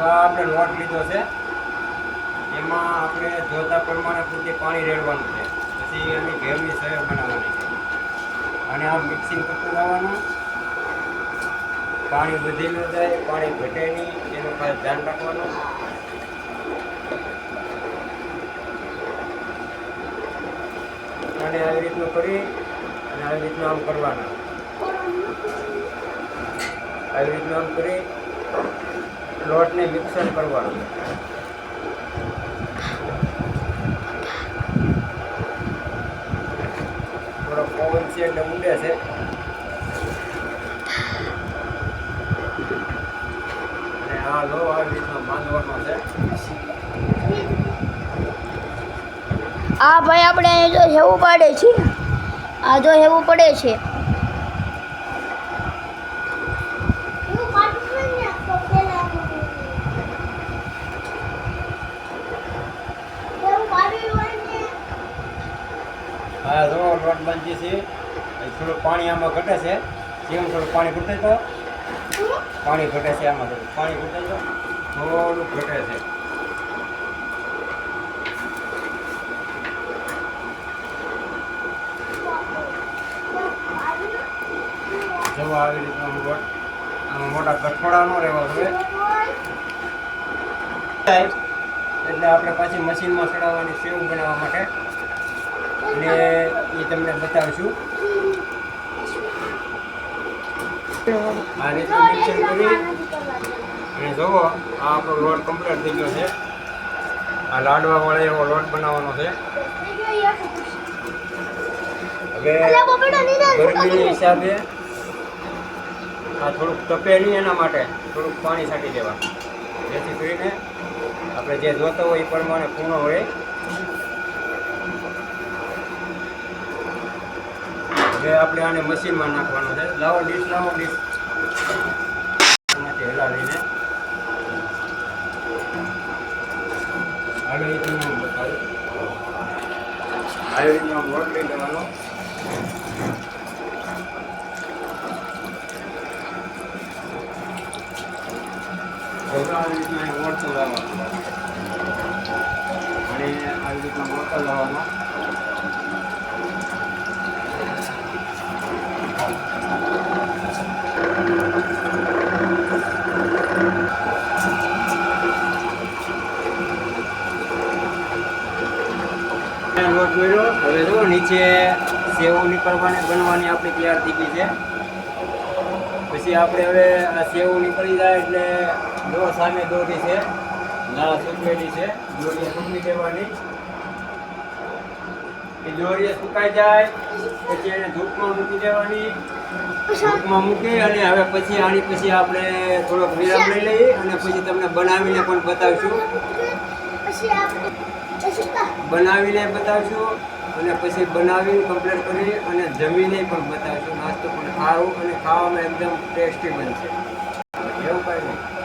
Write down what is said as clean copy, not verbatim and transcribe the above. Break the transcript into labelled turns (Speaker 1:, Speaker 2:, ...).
Speaker 1: તો આ આપણે લોટ લીધો છે, એમાં આપણે જોતા પ્રમાણે પૂરતી પાણી રેડવાનું છે. પછી એની ઘેરની સેવ બનાવવાની છે અને આ મિક્સિંગ કરતું જવાનું. પાણી વધી ન જાય, પાણી ઘટે નહીં, એનું ખાસ ધ્યાન રાખવાનું. અને આવી રીતનું કરી અને આવી રીતનું આમ કરવાના. આવી રીતનું આમ કરી લોટને મિક્સર કરવાનું. થોડો પવન છે એટલે ઉડે છે. અને આ લો આવી રીતનો બાંધવાનો છે.
Speaker 2: આ ભાઈ આપણે જો હેવું પાડે છે, આ જો હેવું પડે છે.
Speaker 1: હા જો લોટ બાંધી છે. થોડું પાણી આમાં ઘટે છે. જેમ થોડું પાણી ઘટે તો પાણી ઘટે છે. આમાં થોડું પાણી ઘટે તો થોડું ઘટે છે. જો આવી રીતનો લોટ આમાં મોટા કઠોળા ન રહેવા જોઈએ. એટલે આપણે પાછી મશીનમાં ચડાવવાની સેવ બનાવવા માટે, અને એ તમને બતાવશું. આ રીતનું મિક્સર કરી અને જુઓ આ આપણો લોટ કમ્પ્લીટ થઈ ગયો છે. આ લાડવા વડે એવો લોટ બનાવવાનો છે. હવે ગરમીના હિસાબે આ થોડુંક તપે નહીં, એના માટે થોડુંક પાણી છાંટી દેવાનું, જેથી કરીને આપણે જે જોતો હોય એ પ્રમાણે પૂર્ણ હોય. હવે આપણે આને મશીનમાં નાખવાનું છે. લાવો ડીશ, લાવો ડીશ. એમાંથી હલાવીને આવી રીતનું બતાવું. આવી રીતનો લોટ લઈ લેવાનો. આવી રીતના મોટો લાવવાનો અને આવી રીતના મોટો લાવવાનો. લોટ મળ્યો. હવે જો નીચે સેવ નીકળવાની બનવાની આપણી તૈયાર થઈ ગઈ છે. પછી આપણે હવે આ સેવ નીકળી જાય એટલે જો સામે દોરી છે, ના સૂકવેલી છે, દોરીએ સૂકવી દેવાની. એ દોરીએ સુકાઈ જાય પછી એને ધૂપમાં મૂકી દેવાની. ધૂપમાં મૂકી અને હવે પછી આની પછી આપણે થોડોક વિરામ લઈ લઈએ અને પછી તમને બનાવીને પણ બતાવશું. બનાવીને બતાવશું અને પછી બનાવીને કમ્પ્લીટ કરી અને જમીને પણ બતાવશું. નાસ્તો પણ ખાવું અને ખાવામાં એકદમ ટેસ્ટી બનશે. એવું કાંઈ નહીં.